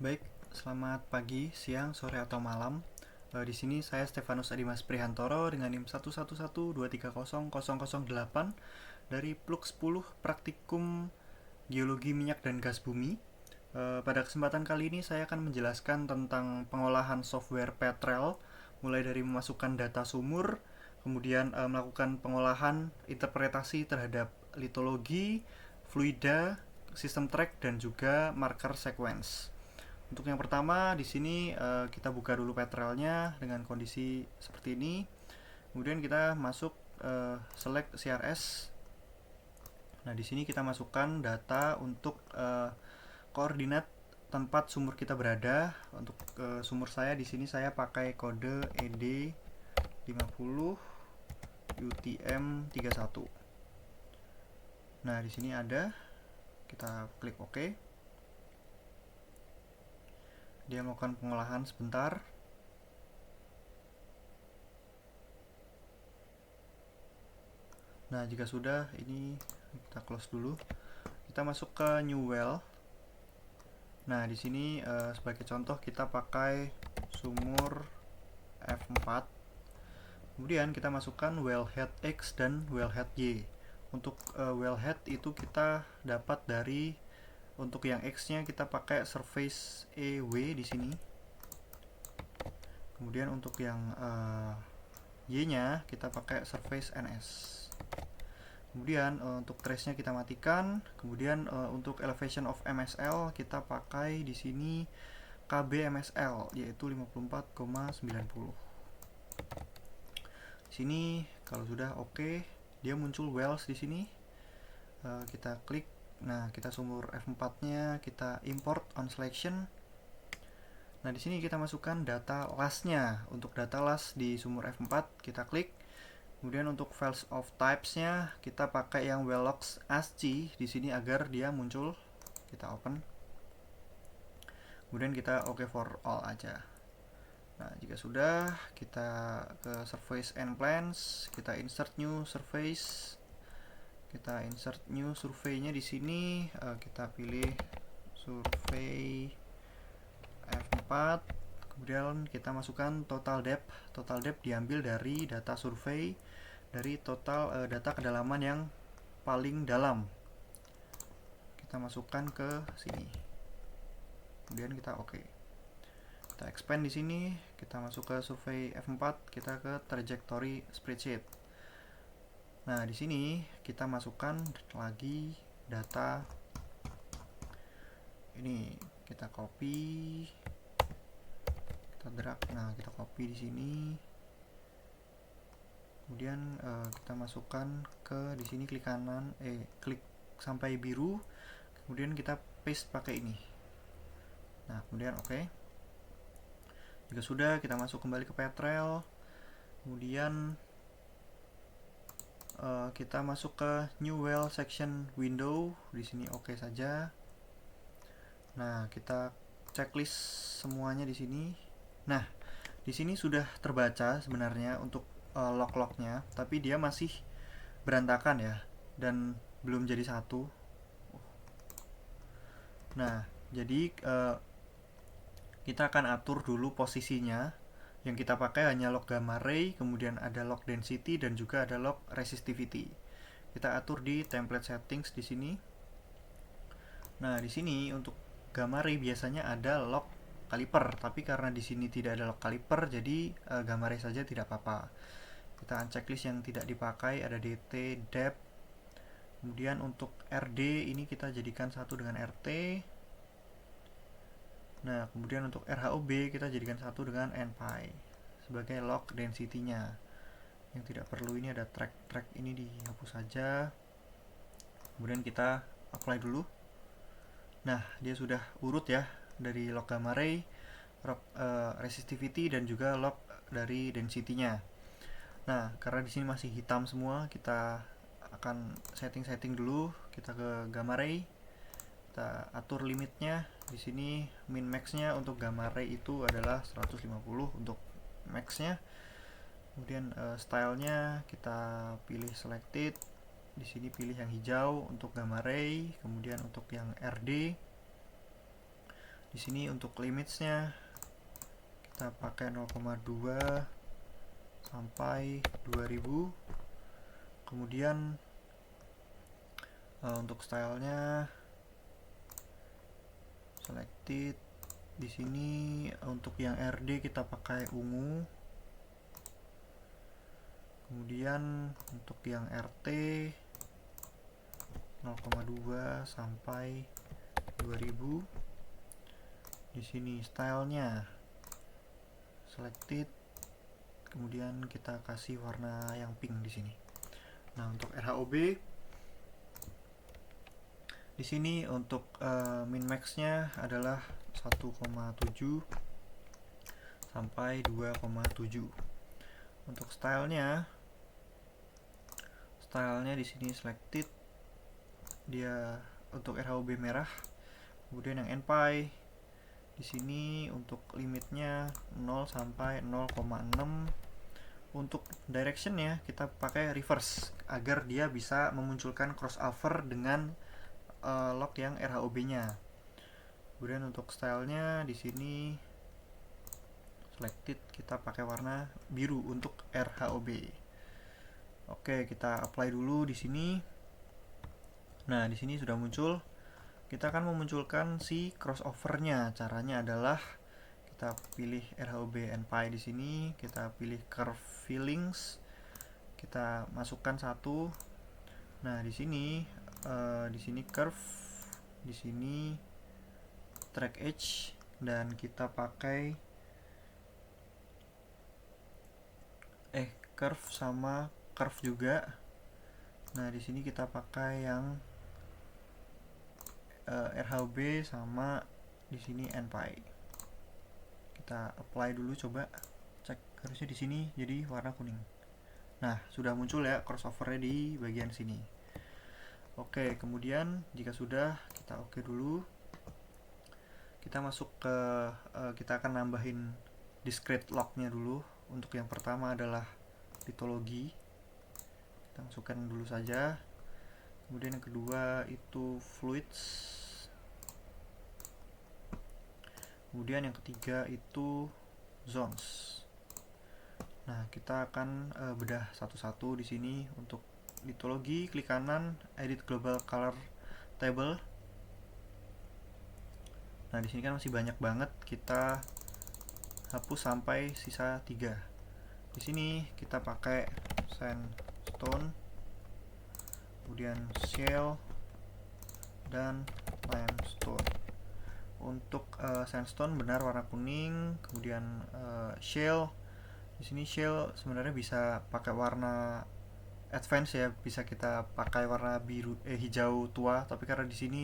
Baik, selamat pagi, siang, sore atau malam. Di sini saya Stefanus Adimas Prihantoro dengan NIM 111230008 dari PLUK 10 Praktikum Geologi Minyak dan Gas Bumi. Pada kesempatan kali ini saya akan menjelaskan tentang pengolahan software Petrel, mulai dari memasukkan data sumur, kemudian melakukan pengolahan interpretasi terhadap litologi, fluida, sistem track dan juga marker sequence. Untuk yang pertama, di sini kita buka dulu Petrelnya dengan kondisi seperti ini. Kemudian kita masuk select CRS. Nah, di sini kita masukkan data untuk koordinat tempat sumur kita berada. Untuk sumur saya di sini saya pakai kode ED 50 UTM 31. Nah, di sini ada. Kita klik OK. Dia melakukan pengolahan sebentar. Nah, jika sudah, ini kita close dulu. Kita masuk ke new well. Nah, di sini sebagai contoh kita pakai sumur F4. Kemudian kita masukkan wellhead X dan wellhead Y. Untuk wellhead itu kita dapat dari, untuk yang X-nya kita pakai surface EW di sini. Kemudian untuk yang Y-nya kita pakai surface NS. Kemudian untuk trace-nya kita matikan. Kemudian untuk elevation of MSL kita pakai di sini KB MSL yaitu 54,90. Di sini kalau sudah oke, dia muncul wells di sini. Kita klik. Nah, kita sumur F4-nya kita import on selection. Nah, di sini kita masukkan data lasnya. Untuk data las di sumur F4 kita klik. Kemudian untuk files of types-nya kita pakai yang wellogs ASCII di sini agar dia muncul. Kita open. Kemudian kita OK for all aja. Nah, jika sudah, kita ke surface and plans, kita insert new surface. Kita insert new survey-nya di sini, kita pilih survey F4. Kemudian kita masukkan total depth. Total depth diambil dari data survei, dari total data kedalaman yang paling dalam. Kita masukkan ke sini. Kemudian kita OK. Kita expand di sini, kita masuk ke survei F4, kita ke trajectory spreadsheet. Nah, di sini kita masukkan lagi data ini, kita copy, kita drag. Nah, kita copy di sini. Kemudian kita masukkan ke di sini, klik kanan, klik sampai biru. Kemudian kita paste pakai ini. Nah, kemudian OK. Jika sudah, kita masuk kembali ke Petrel. Kemudian kita masuk ke new well section window. Di sini OK saja. Nah, kita checklist semuanya di sini. Nah, di sini sudah terbaca sebenarnya untuk log-lognya, tapi dia masih berantakan ya, dan belum jadi satu. Nah, jadi kita akan atur dulu posisinya. Yang kita pakai hanya log gamma ray, kemudian ada log density dan juga ada log resistivity. Kita atur di template settings di sini. Nah, di sini untuk gamma ray biasanya ada log kaliper, tapi karena di sini tidak ada log kaliper, jadi gamma ray saja tidak apa-apa. Kita unchecklist yang tidak dipakai, ada DT, depth. Kemudian untuk RD ini kita jadikan satu dengan RT. Nah, kemudian untuk RHOB kita jadikan satu dengan NPy sebagai log density-nya. Yang tidak perlu ini ada track ini dihapus saja. Kemudian kita apply dulu. Nah, dia sudah urut ya, dari log gamma ray, log resistivity dan juga log dari density-nya. Nah, karena di sini masih hitam semua, kita akan setting dulu. Kita ke gamma ray. Kita atur limitnya. Di sini min max-nya untuk gamma ray itu adalah 150 untuk max-nya. Kemudian style-nya kita pilih selected. Di sini pilih yang hijau untuk gamma ray, kemudian untuk yang RD Di sini untuk limitsnya kita pakai 0,2 sampai 2000. Kemudian untuk stylenya selected. Di sini untuk yang RD kita pakai ungu. Kemudian untuk yang RT 0,2 sampai 2000. Di sini stylenya selected. Kemudian kita kasih warna yang pink di sini. Nah, untuk RHOB di sini untuk min max-nya adalah 1,7 sampai 2,7. Untuk stylenya di sini selected. Dia untuk RHOB merah. Kemudian yang NPy di sini untuk limitnya 0 sampai 0,6. Untuk directionnya kita pakai reverse agar dia bisa memunculkan crossover dengan lock yang RHOB-nya. Kemudian untuk stylenya di sini selected, kita pakai warna biru untuk RHOB. Oke, kita apply dulu di sini. Nah, di sini sudah muncul. Kita akan memunculkan si crossover-nya. Caranya adalah kita pilih RHOB NPy di sini, kita pilih curve fillings, kita masukkan satu. Nah, di sini curve, di sini track edge, dan kita pakai curve sama curve juga. Nah, di sini kita pakai yang RHOB sama di sini NPy. Kita apply dulu, coba cek, harusnya di sini jadi warna kuning. Nah, sudah muncul ya crossover-nya di bagian sini. Oke, kemudian jika sudah, kita oke dulu. Kita masuk ke kita akan nambahin discrete lock-nya dulu. Untuk yang pertama adalah litologi. Kita masukkan dulu saja. Kemudian yang kedua itu fluids. Kemudian yang ketiga itu zones. Nah, kita akan bedah satu-satu di sini. Untuk litologi, klik kanan, edit global color table. Nah, di sini kan masih banyak banget, kita hapus sampai sisa 3. Di sini kita pakai sandstone, kemudian shale, dan limestone. Untuk sandstone benar warna kuning, kemudian shale, di sini shale sebenarnya bisa pakai warna advance ya, bisa kita pakai warna biru hijau tua, tapi karena di sini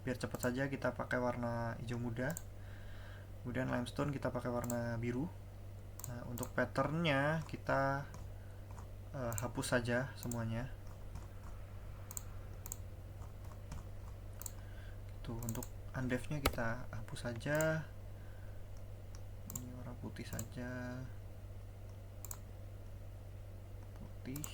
biar cepat saja kita pakai warna hijau muda. Kemudian limestone kita pakai warna biru. Nah, untuk patternnya kita hapus saja semuanya. Tuh, untuk undef-nya kita hapus saja. Ini warna putih saja. Putih.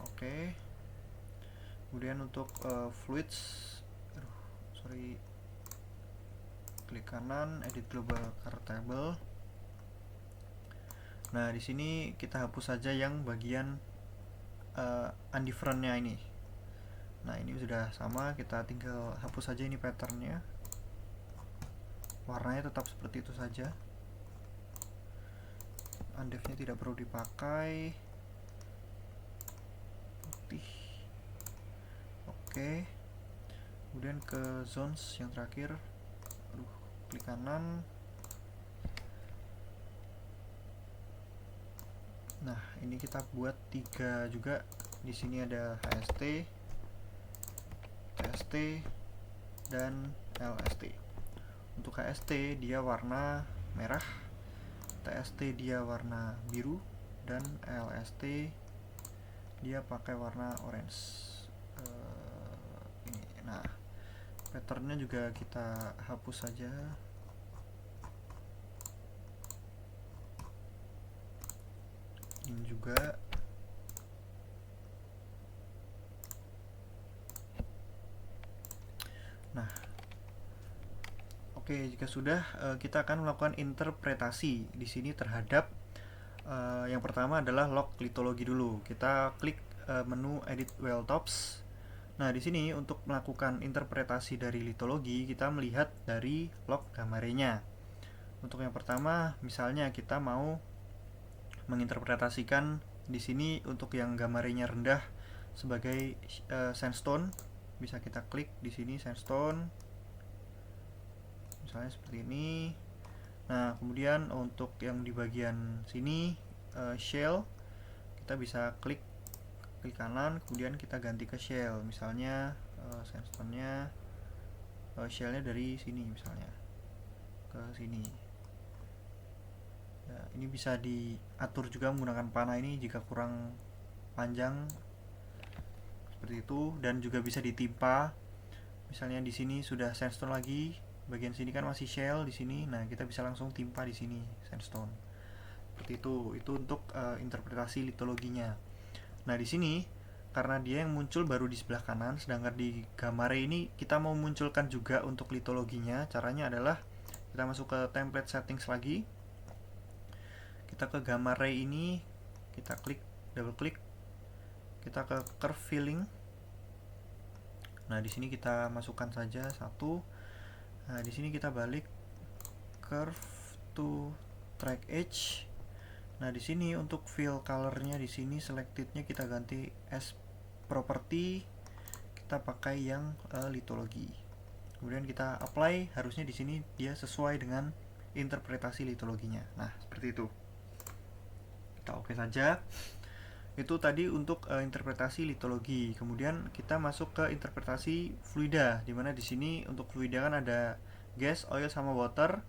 Oke. Kemudian untuk fluids, klik kanan, edit global color table. Nah, di sini kita hapus saja yang bagian undifferent-nya ini. Nah, ini sudah sama, kita tinggal hapus saja ini patternnya. Warnanya tetap seperti itu saja. Undef-nya tidak perlu dipakai. Putih. Oke. Kemudian ke zones yang terakhir. Klik kanan. Nah, ini kita buat 3 juga. Di sini ada HST, TST, dan LST. Untuk HST dia warna merah, TST dia warna biru, dan LST dia pakai warna orange. Ini. Nah, patternnya juga kita hapus saja. Ini juga. Nah, Oke, jika sudah, kita akan melakukan interpretasi di sini terhadap yang pertama adalah log litologi dulu. Kita klik menu edit well tops. Nah, di sini untuk melakukan interpretasi dari litologi, kita melihat dari log gamarenya. Untuk yang pertama, misalnya kita mau menginterpretasikan di sini untuk yang gamarenya rendah sebagai sandstone, bisa kita klik di sini sandstone. Misalnya seperti ini. Nah, kemudian untuk yang di bagian sini shell, kita bisa klik kanan, kemudian kita ganti ke shell. Misalnya sandstone-nya shell-nya dari sini misalnya ke sini. Ya, ini bisa diatur juga menggunakan panah ini jika kurang panjang seperti itu, dan juga bisa ditimpa. Misalnya di sini sudah sandstone lagi, bagian sini kan masih shell di sini. Nah, kita bisa langsung timpa di sini sandstone. Seperti itu. Itu untuk interpretasi litologinya. Nah, di sini karena dia yang muncul baru di sebelah kanan, sedangkan di Gamare ini kita mau munculkan juga untuk litologinya. Caranya adalah kita masuk ke template settings lagi. Kita ke Gamare ini, kita klik, double klik. Kita ke curve filling. Nah, di sini kita masukkan saja satu. Nah, di sini kita balik curve to track edge. Nah, di sini untuk fill colornya di sini selectednya kita ganti as property, kita pakai yang litologi. Kemudian kita apply, harusnya di sini dia sesuai dengan interpretasi litologinya. Nah, seperti itu. Kita oke saja. Itu tadi untuk interpretasi litologi. Kemudian kita masuk ke interpretasi fluida, dimana di sini untuk fluida kan ada gas, oil, sama water.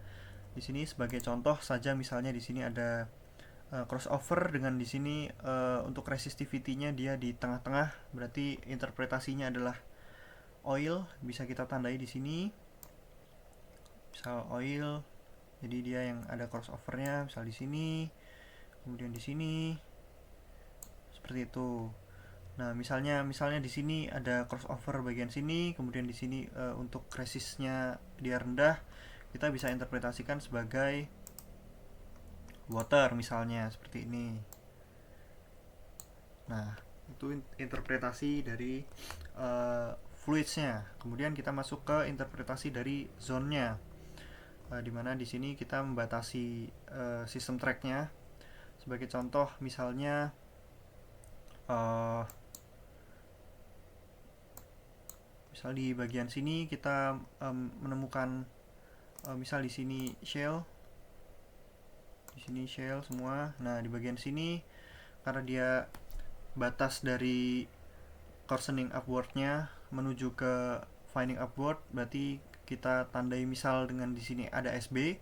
Di sini sebagai contoh saja, misalnya di sini ada crossover dengan di sini untuk resistivity-nya dia di tengah-tengah, berarti interpretasinya adalah oil. Bisa kita tandai di sini, misal oil, jadi dia yang ada crossover-nya, misal di sini, kemudian di sini, seperti itu. Nah, misalnya di sini ada crossover bagian sini, kemudian di sini untuk resistnya dia rendah, kita bisa interpretasikan sebagai water misalnya seperti ini. Nah, itu interpretasi dari fluidsnya. Kemudian kita masuk ke interpretasi dari zone-nya, dimana di sini kita membatasi sistem track-nya. Sebagai contoh, misalnya misal di bagian sini kita menemukan misal di sini shell, di sini shell semua. Nah, di bagian sini karena dia batas dari coarsening upward-nya menuju ke fining upward, berarti kita tandai misal dengan di sini ada SB.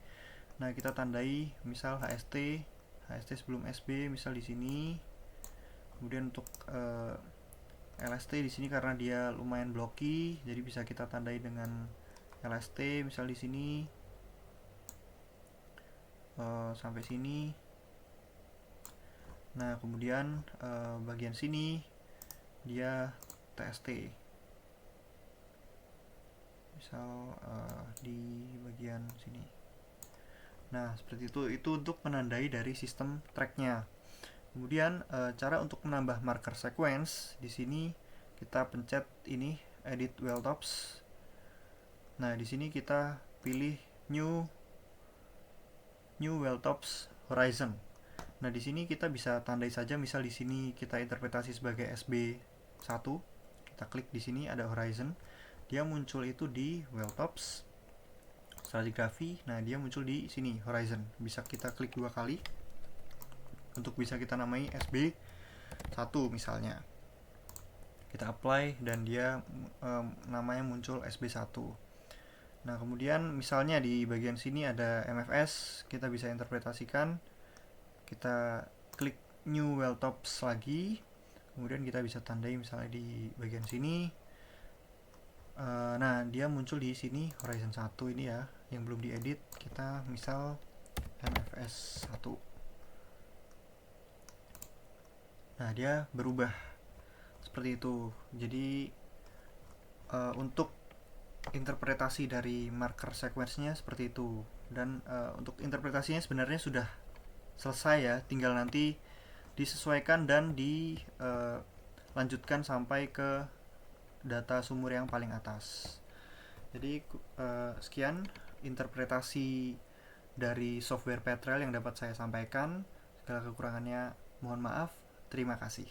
Nah, kita tandai misal HST sebelum SB misal di sini. Kemudian untuk LST di sini karena dia lumayan blocky, jadi bisa kita tandai dengan LST misal di sini sampai sini. Nah, kemudian bagian sini dia TST, misal di bagian sini. Nah, seperti itu untuk menandai dari sistem tracknya. Kemudian cara untuk menambah marker sequence di sini kita pencet ini edit well tops. Nah, di sini kita pilih new well tops horizon. Nah, di sini kita bisa tandai saja, misal di sini kita interpretasi sebagai SB1. Kita klik di sini ada horizon. Dia muncul itu di well tops stratigraphy. Nah, dia muncul di sini horizon. Bisa kita klik 2 kali untuk bisa kita namai SB1 misalnya. Kita apply dan dia namanya muncul SB1. Nah, kemudian misalnya di bagian sini ada MFS, kita bisa interpretasikan. Kita klik new well tops lagi, kemudian kita bisa tandai misalnya di bagian sini. Nah, dia muncul di sini horizon 1 ini ya, yang belum diedit. Kita misal MFS 1. Nah, dia berubah seperti itu. Jadi untuk interpretasi dari marker sequence-nya seperti itu. Dan untuk interpretasinya sebenarnya sudah selesai ya, tinggal nanti disesuaikan dan dilanjutkan sampai ke data sumur yang paling atas. Jadi sekian interpretasi dari software Petrel yang dapat saya sampaikan. Segala kekurangannya mohon maaf. Terima kasih.